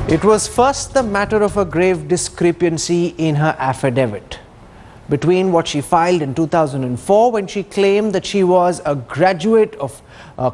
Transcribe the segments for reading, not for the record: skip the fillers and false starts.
It was first the matter of a grave discrepancy in her affidavit between what she filed in 2004 when she claimed that she was a graduate of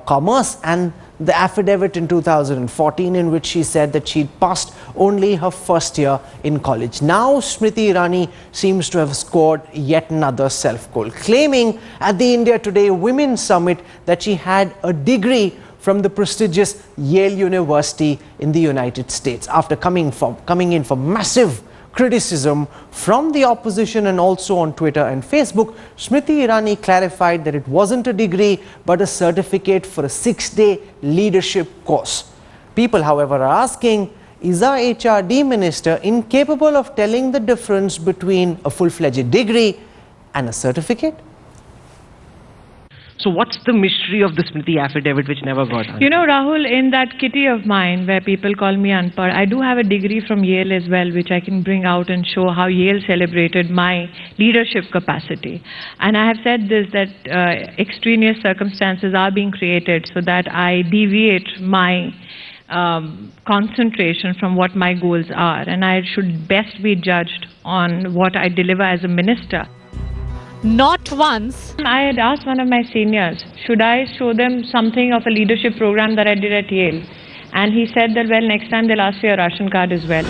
commerce and the affidavit in 2014 in which she said that she'd passed only her first year in college. Now Smriti Irani seems to have scored yet another self-goal, claiming at the India Today Women's Summit that she had a degree from the prestigious Yale University in the United States. After coming in for massive criticism from the opposition and also on Twitter and Facebook, Smriti Irani clarified that it wasn't a degree but a certificate for a 6-day leadership course. People, however, are asking, is our HRD minister incapable of telling the difference between a full-fledged degree and a certificate? So what's the mystery of the Smriti affidavit which never got answered? You know, Rahul, in that kitty of mine where people call me Anpad, I do have a degree from Yale as well, which I can bring out and show how Yale celebrated my leadership capacity. And I have said this, that extraneous circumstances are being created so that I deviate my concentration from what my goals are. And I should best be judged on what I deliver as a minister. Not once. I had asked one of my seniors, should I show them something of a leadership program that I did at Yale? And he said that, well, next time they'll ask for your ration card as well.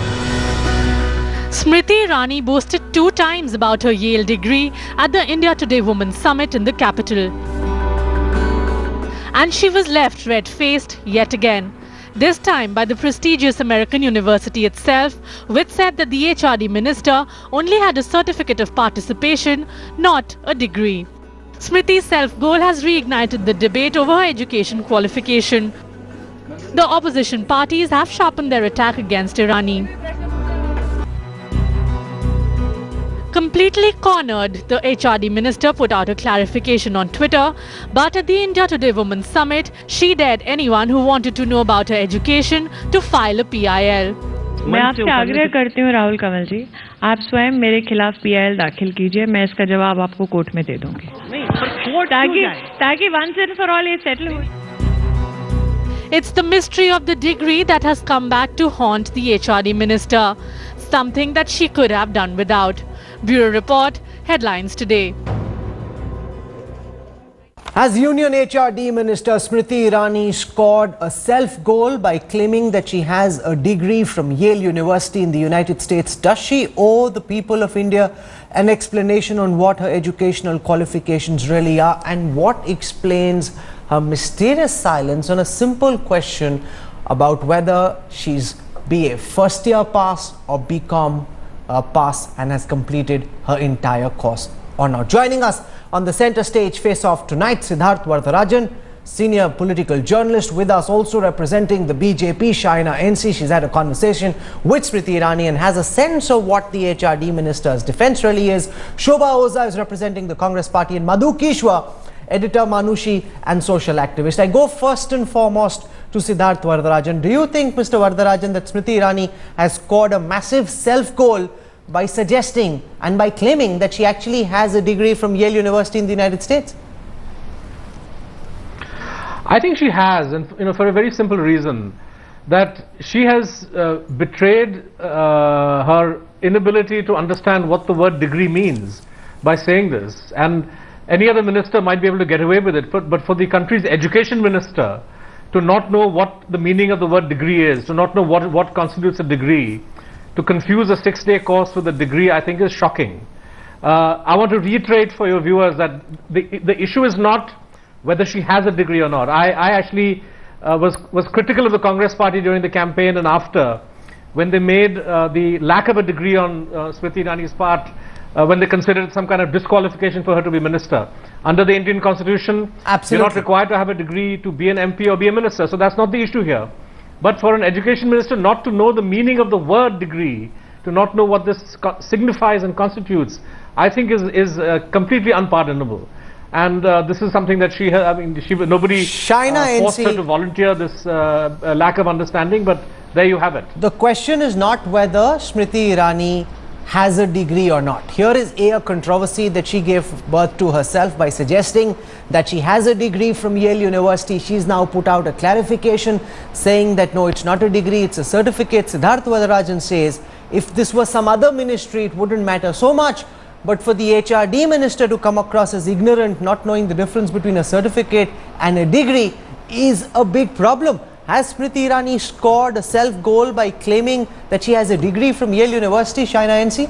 Smriti Irani boasted 2 times about her Yale degree at the India Today Women's Summit in the capital. And she was left red-faced yet again. This time by the prestigious American university itself, which said that the HRD minister only had a certificate of participation, not a degree. Smriti's self-goal has reignited the debate over her education qualification. The opposition parties have sharpened their attack against Irani. Completely cornered, the HRD minister put out a clarification on Twitter, but at the India Today Women's Summit, she dared anyone who wanted to know about her education to file a PIL. मैं आपसे आग्रह करती हूँ राहुल कंवल जी, आप स्वयं मेरे खिलाफ PIL दाखिल कीजिए, मैं इसका जवाब आपको कोर्ट में दे दूँगी, ताकि once and for all ये settle हो. It's the mystery of the degree that has come back to haunt the HRD minister, something that she could have done without. Bureau Report, Headlines Today. As Union HRD Minister Smriti Irani scored a self-goal by claiming that she has a degree from Yale University in the United States, does she owe the people of India an explanation on what her educational qualifications really are and what explains her mysterious silence on a simple question about whether she's BA first year pass or BCom pass and has completed her entire course or not. Joining us on the center stage face-off tonight, Siddharth Varatharajan, senior political journalist, with us also representing the BJP, Shaina NC. She's had a conversation with Smriti Irani and has a sense of what the HRD minister's defense really is. Shobha Oza is representing the Congress party, and Madhu Kishwa, editor, Manushi and social activist. I go first and foremost to Siddharth Varatharajan. Do you think, Mr. Varatharajan, that Smriti Irani has scored a massive self-goal by suggesting and by claiming that she actually has a degree from Yale University in the United States? I think she has, and for a very simple reason, that she has betrayed her inability to understand what the word degree means by saying this. And any other minister might be able to get away with it, but for the country's education minister to not know what the meaning of the word degree is, to not know what constitutes a degree, to confuse a 6-day course with a degree, I think is shocking. I want to reiterate for your viewers that the issue is not whether she has a degree or not. I actually was critical of the Congress party during the campaign and after, when they made the lack of a degree on Smriti Irani's part, when they considered it some kind of disqualification for her to be minister. Under the Indian constitution, you're not required to have a degree to be an MP or be a minister, so that's not the issue here. But for an education minister not to know the meaning of the word degree, to not know what this signifies and constitutes, I think is completely unpardonable. And this is something that nobody forced her to volunteer this lack of understanding, but there you have it. The question is not whether Smriti Irani has a degree or not. Here is a controversy that she gave birth to herself by suggesting that she has a degree from Yale University. She's now put out a clarification saying that no, it's not a degree, it's a certificate. Siddharth Varadarajan says if this was some other ministry, it wouldn't matter so much. But for the HRD minister to come across as ignorant, not knowing the difference between a certificate and a degree is a big problem. Has Smriti Irani scored a self-goal by claiming that she has a degree from Yale University, Shaina NC?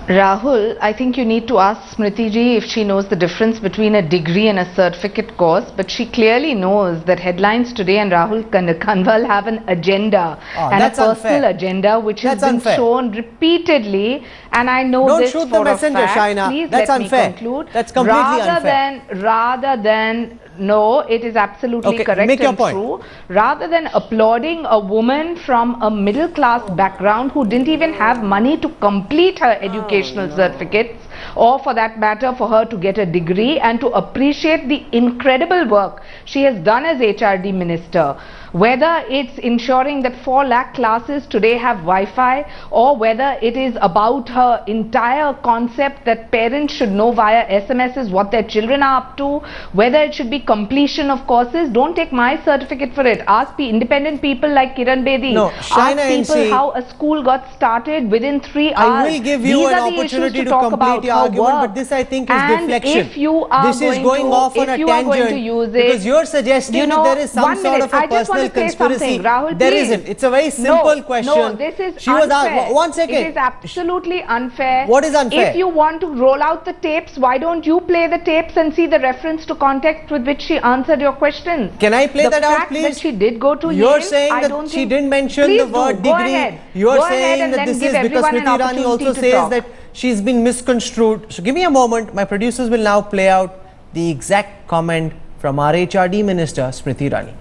Rahul, I think you need to ask Smriti ji if she knows the difference between a degree and a certificate course, but she clearly knows that headlines today and Rahul Kanwal have an agenda and a personal agenda which has been shown repeatedly, and I know Don't this shoot for the messenger, a fact. Shaina. Please That's let unfair. me conclude. That's completely unfair. Rather than no, it is absolutely correct make your and point. true. Rather than applauding a woman from a middle class background who didn't even have money to complete her educational certificates, or for that matter for her to get a degree, and to appreciate the incredible work she has done as HRD minister, whether it's ensuring that 4 lakh classes today have Wi-Fi, or whether it is about her entire concept that parents should know via SMSs what their children are up to, whether it should be completion of courses. Don't take my certificate for it. Ask independent people like Kiran Bedi. No, Shaina Ask people NC, how a school got started within 3 hours. I will give you These an are the opportunity issues to talk complete about, your how argument, work. but this I think is And deflection. if you are This is going off on a tangent because you're suggesting that there is some sort of a personal conspiracy. Rahul, there please. isn't. It's a very simple question. No, this is she was unfair. asked, one second. It is absolutely unfair. What is unfair? If you want to roll out the tapes, why don't you play the tapes and see the reference to context with which she answered your questions? Can I play the that out, fact please? That she did go to You're Yale, saying I that don't she think- didn't mention Please the word do. Go degree. ahead. You're Go ahead saying and that then this give is because everyone an Smriti Irani also opportunity to says talk. that she's been misconstrued. So give me a moment. My producers will now play out the exact comment from our HRD minister, Smriti Irani.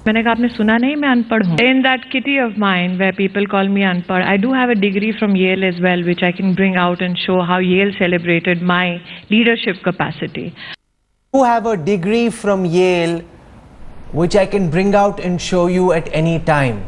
मैंने कहा आपने सुना नहीं मैं अनपढ़ हूँ. In that kitty of mine where people call me unpad, I do have a degree from Yale as well, which I can bring out and show how Yale celebrated my leadership capacity. You have a degree from Yale, which I can bring out and show you at any time.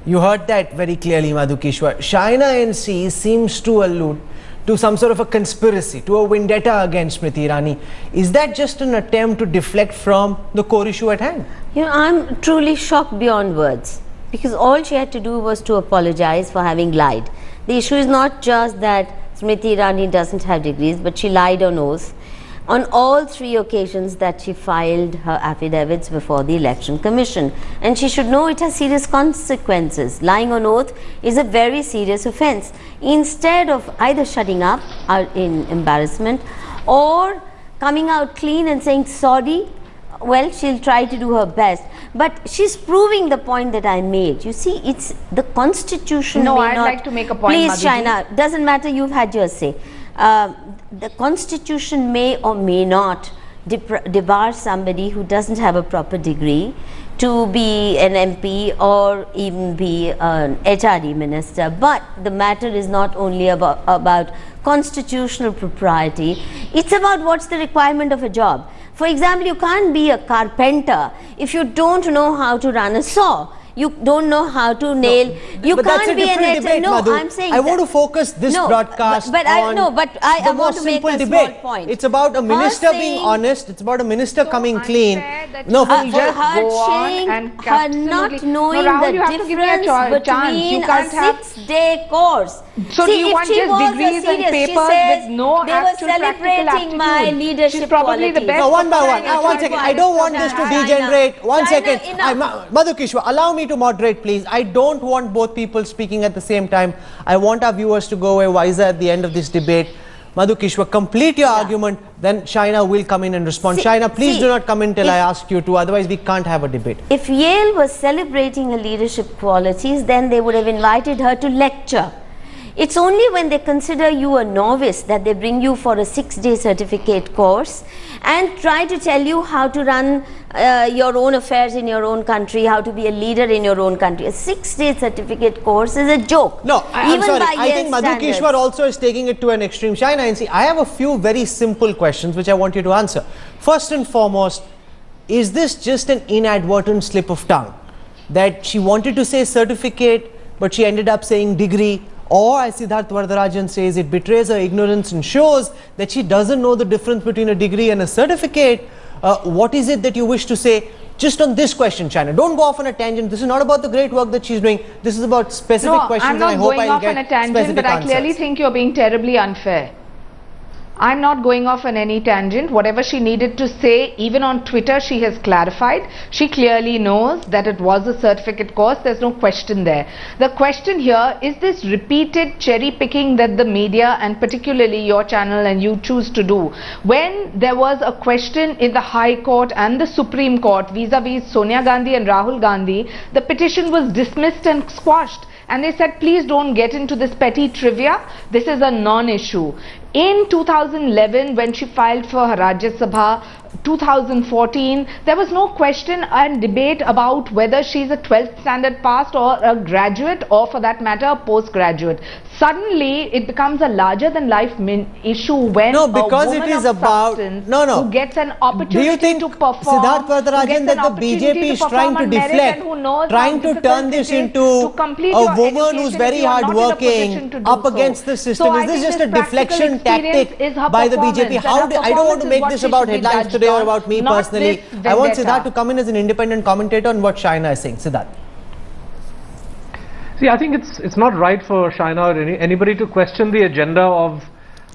You heard that very clearly, Madhukeshwar. Shaina NC seems to allude to some sort of a conspiracy, to a vendetta against Smriti Irani. Is that just an attempt to deflect from the core issue at hand? You know, I'm truly shocked beyond words, because all she had to do was to apologize for having lied. The issue is not just that Smriti Irani doesn't have degrees, but she lied on oath on all 3 occasions that she filed her affidavits before the Election Commission, and she should know it has serious consequences. Lying on oath is a very serious offence. Instead of either shutting up in embarrassment or coming out clean and saying sorry, well, she'll try to do her best, but she's proving the point that I made. You see, it's the Constitution. No, may I'd not, like to make a point, please, Madhuji. Shaina, doesn't matter, you've had your say. The Constitution may or may not debar somebody who doesn't have a proper degree to be an MP or even be an HRD minister, but the matter is not only about constitutional propriety, it's about what's the requirement of a job. For example, you can't be a carpenter if you don't know how to run a saw. You don't know how to nail. You but that's can't a be different an debate, no. Madhu. I'm saying I want to focus this broadcast but on I the want more to make simple a debate. small point. It's about a minister being saying- honest. It's about a minister coming unfair clean. that No, you for- will for- just her go on saying, and her not absolutely- knowing No, Rahul, the you have to give me a difference chance. You between a can't have- 6-day course. So See, do you if want she just was a degrees and serious, she papers says with no they were actual practical celebrating my aptitude? leadership She's probably the qualities. best No, one by one. performing One second. I don't want this to China, degenerate. One China, second. enough. Madhukeshwar, allow me to moderate, please. I don't want both people speaking at the same time. I want our viewers to go away wiser at the end of this debate. Madhukeshwar, complete your argument, then Shaina will come in and respond. See- Shaina, please see, do not come in till if- I ask you to, otherwise we can't have a debate. If Yale was celebrating her leadership qualities, then they would have invited her to lecture. It's only when they consider you a novice that they bring you for a 6-day certificate course and try to tell you how to run your own affairs in your own country, how to be a leader in your own country. A 6-day certificate course is a joke. No, I'm even sorry. by I think Yale Madhukeshwar standards. also is taking it to an extreme. Shaina, and see, I have a few very simple questions which I want you to answer. First and foremost, is this just an inadvertent slip of tongue? That she wanted to say certificate, but she ended up saying degree. Or, as Siddharth Varadarajan says, it betrays her ignorance and shows that she doesn't know the difference between a degree and a certificate. What is it that you wish to say just on this question, China? Don't go off on a tangent. This is not about the great work that she's doing. This is about specific questions. I'm not and I hope going I'll off get on a tangent, specific but I answers. clearly think you're being terribly unfair. I'm not going off on any tangent. Whatever she needed to say, even on Twitter, she has clarified. She clearly knows that it was a certificate course. There's no question there. The question here is this repeated cherry picking that the media and particularly your channel and you choose to do. When there was a question in the High Court and the Supreme Court vis-a-vis Sonia Gandhi and Rahul Gandhi, the petition was dismissed and squashed. And they said, please don't get into this petty trivia. This is a non-issue. In 2011, when she filed for her Rajya Sabha, 2014, there was no question and debate about whether she's a 12th standard passed or a graduate or for that matter a postgraduate. Suddenly it becomes a larger than life issue when because a woman it is of about substance no. who gets an opportunity Do you think, to perform, Siddharth Varadarajan, that the BJP is trying to deflect, trying to turn this into a woman who's very hardworking up against the system? Is this just a deflection tactic by the BJP? I don't want to make this about headlines today or about me personally. I want Siddharth to come in as an independent commentator on what Shaina is saying. Siddharth. See, I think it's not right for Shaina or anybody to question the agenda of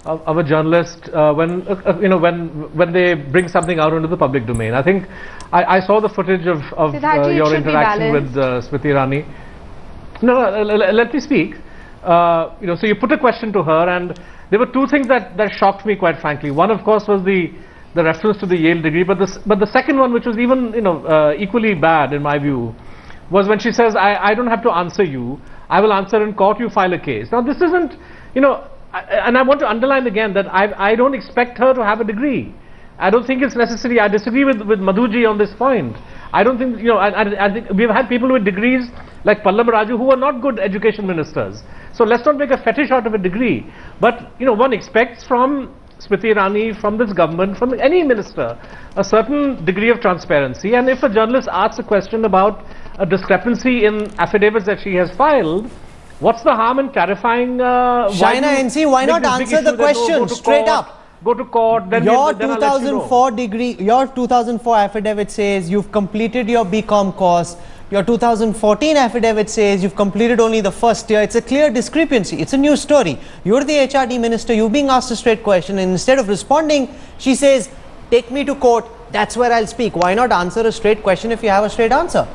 a journalist when they bring something out into the public domain. I think I saw the footage of your interaction with Smriti Irani. No, let me speak. So you put a question to her, and there were two things that shocked me, quite frankly. One, of course, was the reference to the Yale degree, but the second one, which was even equally bad in my view, was when she says, I don't have to answer you, I will answer in court, you file a case. Now this isn't, and I want to underline again that I don't expect her to have a degree. I don't think it's necessary. I disagree with Madhuji on this point. I don't think, I think we've had people with degrees like Pallab Raju who are not good education ministers. So let's not make a fetish out of a degree. But, one expects from Smriti Irani, from this government, from any minister, a certain degree of transparency. And if a journalist asks a question about a discrepancy in affidavits that she has filed, what's the harm in clarifying? Shaina NC, why not answer the question straight up? Go to court, then your then 2004 degree, your 2004 affidavit says you've completed your BCom course. Your 2014 affidavit says you've completed only the first year. It's a clear discrepancy. It's a new story. You're the HRD minister. You're being asked a straight question, and instead of responding, she says, take me to court. That's where I'll speak. Why not answer a straight question if you have a straight answer?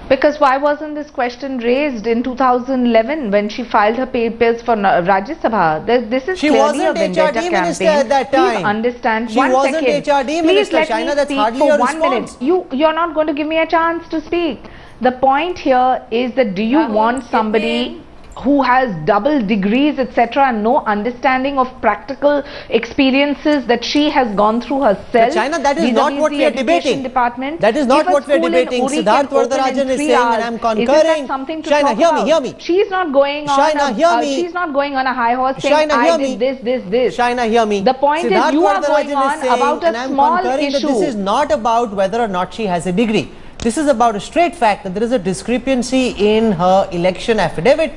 Because why wasn't this question raised in 2011 when she filed her papers for Rajya Sabha? This is clearly a vendetta campaign. Minister at that time. Please understand. She wasn't HRD minister, Shaina. That's hardly a response. You're not going to give me a chance to speak. The point here is that do you want somebody who has double degrees, etc., and no understanding of practical experiences that she has gone through herself? But Shaina, that is not what we are debating. That is not what we are debating. Siddharth Varadarajan is saying, and I am concurring. Shaina, hear me. She's not going on. Shaina, hear me. She's not going on a high horse saying, Shaina, I did this. Shaina, hear me. The point is, you are going on about a small issue. This is not about whether or not she has a degree. This is about a straight fact that there is a discrepancy in her election affidavit.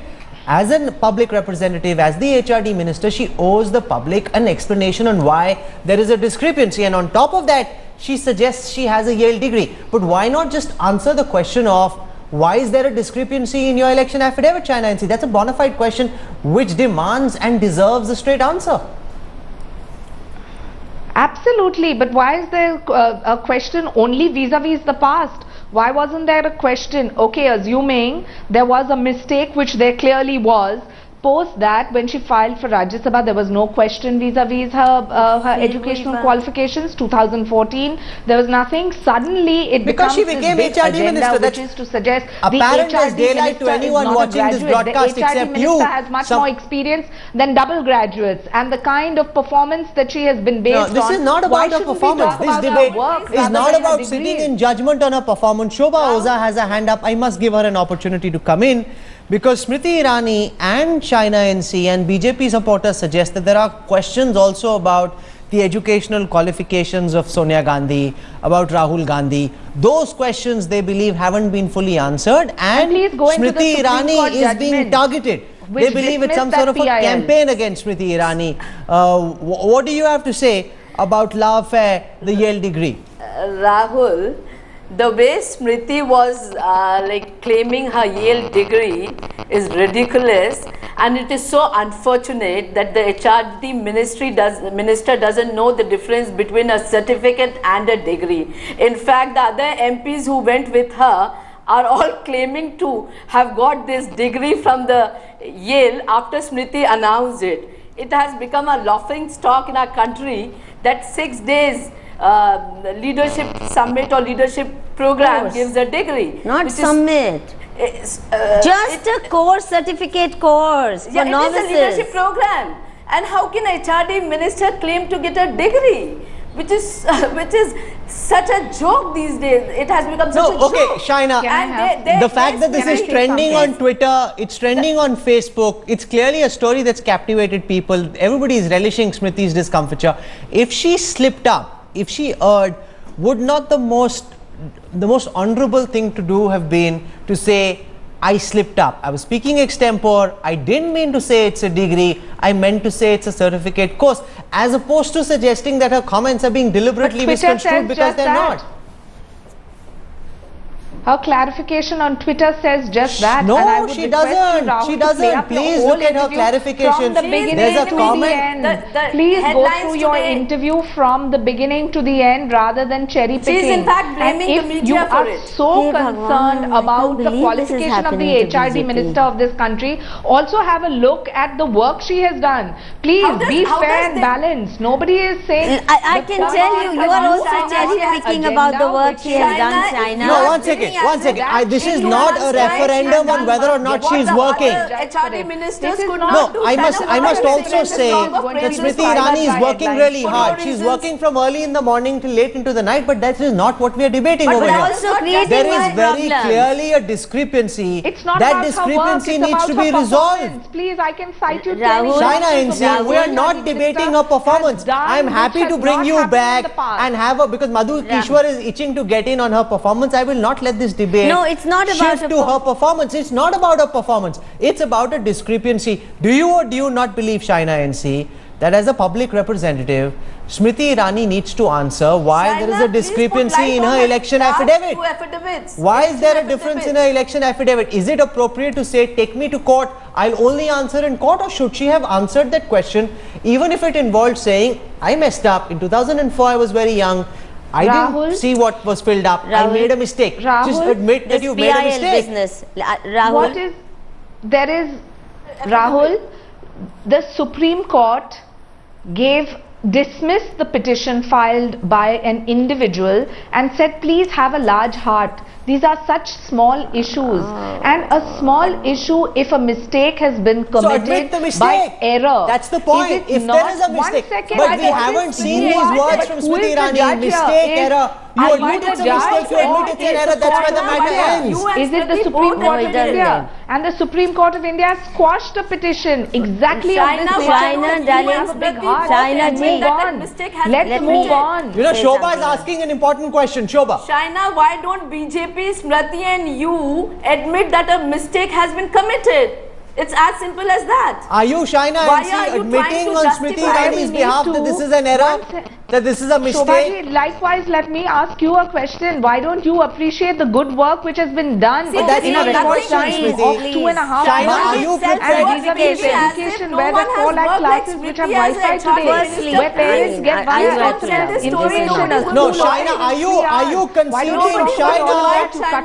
As a public representative, as the HRD minister, she owes the public an explanation on why there is a discrepancy. And on top of that, she suggests she has a Yale degree. But why not just answer the question of why is there a discrepancy in your election affidavit, Shaina NC? That's a bona fide question which demands and deserves a straight answer. Absolutely, but why is there a question only vis-a-vis the past? Why wasn't there a question, okay, assuming there was a mistake, which there clearly was, post that when she filed for Rajya Sabha, there was no question vis-a-vis her educational qualifications. 2014, there was nothing. Suddenly, it because becomes she became this big HRD agenda, minister, which is to suggest apparent the as HRD daylight to minister anyone is not watching a this graduate. broadcast The HRD except minister you. has much more experience than double graduates, and the kind of performance that she has been based on. This is not about her performance. This debate is not about sitting in judgment on her performance. Shobha Oza has a hand up. I must give her an opportunity to come in, because Smriti Irani and Shaina NC and BJP supporters suggest that there are questions also about the educational qualifications of Sonia Gandhi, about Rahul Gandhi. Those questions they believe haven't been fully answered, and please go into the Smriti Supreme Irani Court is being judgment, targeted. They which believe it's some dismissed sort of a that PIL. campaign against Smriti Irani. What do you have to say about love affair, the Yale degree? Rahul, the way Smriti was like claiming her Yale degree is ridiculous, and it is so unfortunate that the HRD minister doesn't know the difference between a certificate and a degree. In fact, the other MPs who went with her are all claiming to have got this degree from the Yale after Smriti announced it. It has become a laughing stock in our country that 6 days leadership summit or leadership program gives a degree. Not summit. Just a course, certificate course for novices. It is a leadership program. And how can a HRD minister claim to get a degree? Which is such a joke these days. It has become such a joke. Okay, Shaina, And the fact that this is trending on Twitter, it's trending on Facebook, it's clearly a story that's captivated people. Everybody is relishing Smriti's discomfiture. If she slipped up, if she erred, would not the most honorable thing to do have been to say, I slipped up, I was speaking extempore, I didn't mean to say it's a degree, I meant to say it's a certificate course, as opposed to suggesting that her comments are being deliberately misconstrued because they're not. Her clarification on Twitter says just that. No, and I would she request you, doesn't. Rahul, She to play doesn't. up your Please whole look at her interview clarification. From the beginning There's a to comment. the end. The Please go headlines through your today. interview from the beginning to the end rather than cherry picking. She's in fact blaming and the if media you for are it. so Hey concerned Bhagwan, I about can't the believe this is qualification of happening the to HRD BJP. minister of this country, also have a look at the work she has done. Please How does- be how fair does and the- balanced. Nobody is saying. I the can point tell is you, that you are also have cherry an picking about the agenda work which she has Shaina done, is Shaina. No, not one second, giving one second. answers. This is She not wants a to say referendum she has on whether or done not what she's the working. other HRD ministers could No, not do. I must Shaina, also say that Smriti Irani is working really hard. She's reasons. working from early in the morning till late into the night, but that is not what we are debating But over we're here. also not creating There more is very problems. clearly a discrepancy. It's not That about discrepancy her work, needs it's to about be her resolved. performance. Please, I can cite you Rahul, 10 Shaina examples NC, of we are what not the debating minister her performance. has done I am which happy has to bring not you happened in back the past. and have a, because Madhu Kishwar is itching to get in on her performance. I will not let this debate No, it's not about shift her to her performance. It's not about her performance. It's about a discrepancy. Do you or do you not believe, Shaina NC, that as a public representative, Smriti Irani needs to answer why there is a discrepancy in her election affidavit? Why is there a difference in her election affidavit? Is it appropriate to say, take me to court, I'll only answer in court, or should she have answered that question even if it involved saying, I messed up, in 2004 I was very young, I Rahul, didn't see what was filled up, I Rahul, made a mistake. Just Rahul, admit that This you made a PIL mistake. business. Rahul, What is there is Rahul, the Supreme Court dismissed the petition filed by an individual and said, please have a large heart. These are such small issues, and a small issue, if a mistake has been committed admit the by mistake. error. That's the point. Is it If not? there is a One mistake, second, but I we want haven't this seen to these move on. words But from who is Smriti the Irani. judge Mistake, here? error. You Are admit the it's a judge mistake, you or admit it's an is error. the That's where the court of matter India? ends. Is it the Supreme Court of doesn't India? end. And the Supreme Court of India squashed a petition exactly of this Shaina, nature. Shaina, You darling, have a big heart. Shaina Let's ji. move on. Mistake has Let's been move committed. on. You know, Say Shobha is something. asking an important question. Shobha. Shaina, why don't BJP, Smriti and you admit that a mistake has been committed? It's as simple as that. Are you, Shaina Why NC, are you admitting trying to on Smriti justify Irani's me behalf to that this is an error? That this is a mistake? Shobhaji, likewise, let me ask you a question. Why don't you appreciate the good work which has been done But that's in not a record nothing, time Smriti. of 2.5 Shaina, months? are you And prepared? vis-a-vis education, where there are 4 lakh classes which have Wi-Fi today, where parents get Wi-Fi information. No, Shaina, are you conceding,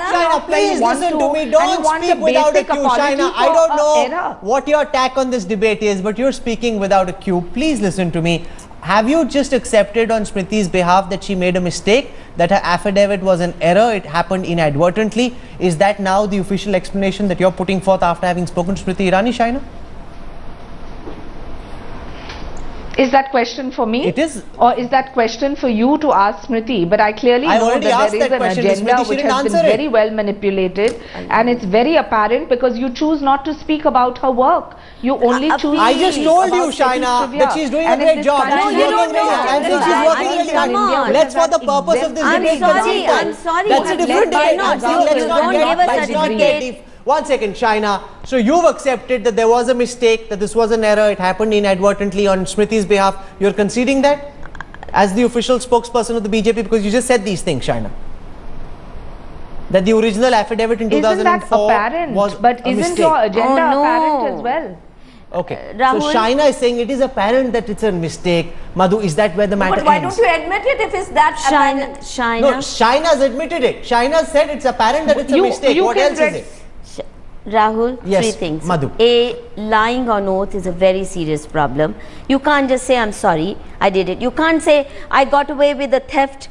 Shaina, please listen to me. Don't speak without a cue, Shaina. I don't know what your tack on this debate is, but you're speaking without a cue. Please listen to me. Have you just accepted on Smriti's behalf that she made a mistake, that her affidavit was an error, it happened inadvertently? Is that now the official explanation that you're putting forth after having spoken to Smriti Irani, Shaina? Is that question for me? It is. Or is that question for you to ask Smriti? But I clearly I know already that asked there is that an question to agenda Smriti. She which didn't has been answer it. very well manipulated, and it's very apparent because you choose not to speak about her work. You only choose. I just to told speak you, about taking Shaina, trivia. that she's doing a And in great this job. country, She's No, you working don't really know. hard. I'm saying That's she's right. working I really mean, hard. come on. Let's, for the purpose of this I'm debate, sorry, consider- I'm sorry. That's a different Why debate. not? See, You let's not don't get- give a let's not get certificate. deep. One second, Shaina. So you've accepted that there was a mistake, that this was an error, it happened inadvertently on Smriti's behalf. You're conceding that as the official spokesperson of the BJP, because you just said these things, Shaina. That the original affidavit in 2004 Isn't that apparent? was But a isn't mistake. your agenda Oh, no. apparent as well? Okay. Rahul? So Shaina is saying it is apparent that it's a mistake. Madhu, is that where the matter But why ends? don't you admit it if it's that Shaina, apparent? Shaina. No, Shaina's admitted it. Shaina said it's apparent that it's a You- mistake. you What can else read- is it? Rahul, Yes, three things. Madhu. A, lying on oath is a very serious problem. You can't just say, I'm sorry, I did it. You can't say, I got away with the theft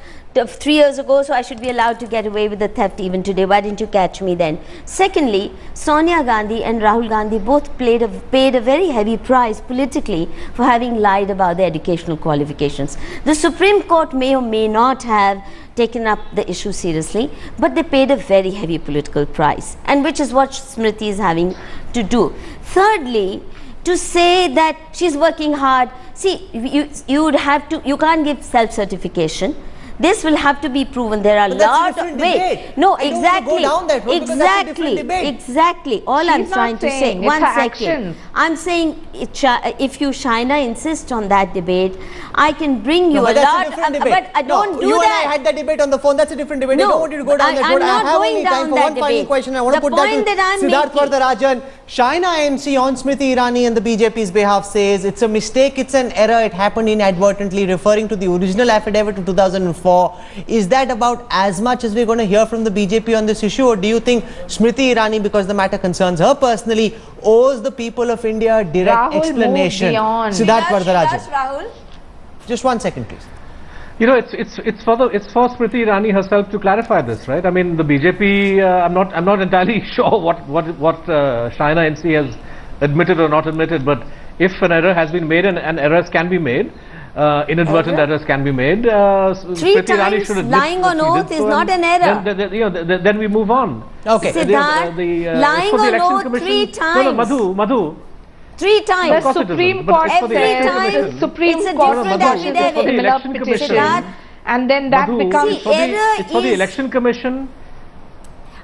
3 years ago, so I should be allowed to get away with the theft even today. Why didn't you catch me then? Secondly, Sonia Gandhi and Rahul Gandhi both paid a very heavy price politically for having lied about their educational qualifications. The Supreme Court may or may not have taken up the issue seriously, but they paid a very heavy political price, and which is what Smriti is having to do. Thirdly, to say that she's working hard, see, you can't give self-certification. This will have to be proven. There are But that's a lot of different debate. no, I don't want to go exactly, down that road because that's a different debate. exactly. All I'm She's not trying to say. saying, it's One her second. actions. I'm saying if you, Shaina, insist on that debate, I can bring you No, a but that's lot. a different debate. But I don't no, do you that. and I had that debate on the phone. That's a different debate. I No, don't want you to go down that I'm road. I not have going only down time for that one final debate. question. I want to The put that point to that I'm Siddharth making- Vardarajan. Shaina MC on Smriti Irani and the BJP's behalf says it's a mistake, it's an error, it happened inadvertently, referring to the original affidavit of 2004. Is that about as much as we're going to hear from the BJP on this issue, or do you think Smriti Irani, because the matter concerns her personally, owes the people of India a direct Rahul, move explanation? beyond. Siddharth She does, Vardarajan. Rahul. Just 1 second, please. You know, it's for Smriti Irani herself to clarify this, right? I mean, the BJP. I'm not entirely sure what Shaina NC has admitted or not admitted, but if an error has been made, and errors can be made, inadvertent errors can be made. Three Smriti Irani times should admit lying that on she did oath is so, not and an error. Then we move on. Okay. Siddharth, lying for the on Election oath Commission- 3 No, times. Madhu. 3 times. Of course it The isn't, Supreme but Court it's for the Every Election time. Commission. Supreme It's a Court different quashes a affidavit. For the similar Election petition, Commission. and then that Madhu, becomes it's for the- error it's for the is- Election Commission.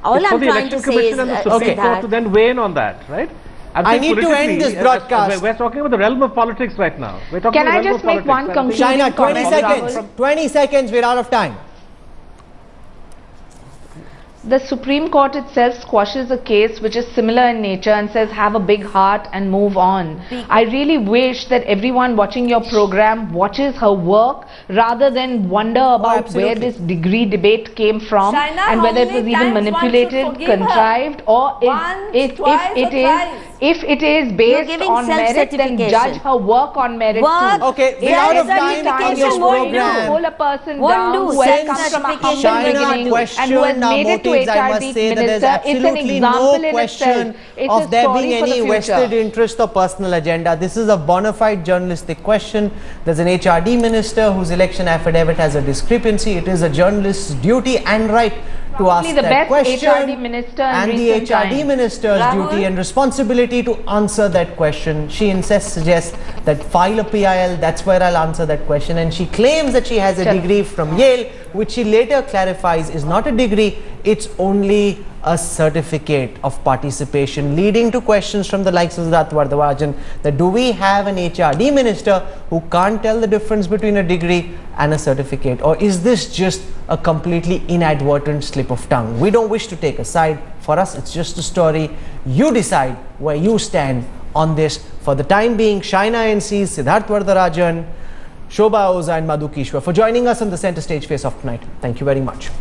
All It's for I'm the trying Election to say Commission is, and the Supreme Court to then weigh in on that, right? I'm I saying need to end politically, this broadcast. We're talking about the realm of politics right now. We're talking Can about I the realm just of make politics. one conclusion? Shaina, 20 comment, seconds. Rahul? 20 seconds, we're out of time. The Supreme Court itself squashes a case which is similar in nature and says have a big heart and move on. I really wish that everyone watching your program watches her work rather than wonder about where absolutely. this degree debate came from Shaina, and how whether it many was even times one should manipulated, forgive her? contrived, or Once, twice, or thrice. if it is based giving on merit, then self-certification. judge her work on merit Work. too. Okay, we're If out there of is time any on this you're going to program. pull a person Won't down do. who has come from a humble Self-certification Shaina beginning questioned and who has our made it to motives. I must HRD say that there's minister, it's an absolutely example no in question itself. It's of a there story being for the any future. vested interest or personal agenda. This is a bona fide journalistic question. There's an HRD minister whose election affidavit has a discrepancy. It is a journalist's duty and right to ask the that best question, HRD minister in and the recent HRD times. minister's Rahul? duty and responsibility to answer that question. She suggests that file a PIL, that's where I'll answer that question, and she claims that she has a degree from Yale, which she later clarifies is not a degree, it's only a certificate of participation, leading to questions from the likes of Siddharth Vardarajan that do we have an HRD minister who can't tell the difference between a degree and a certificate, or is this just a completely inadvertent slip of tongue? We don't wish to take a side. For us, it's just a story. You decide where you stand on this. For the time being, Shaina NC, Siddharth Vardarajan, Shobha Oza and Madhu Kishwa for joining us on the Center Stage Face Off tonight. Thank you very much.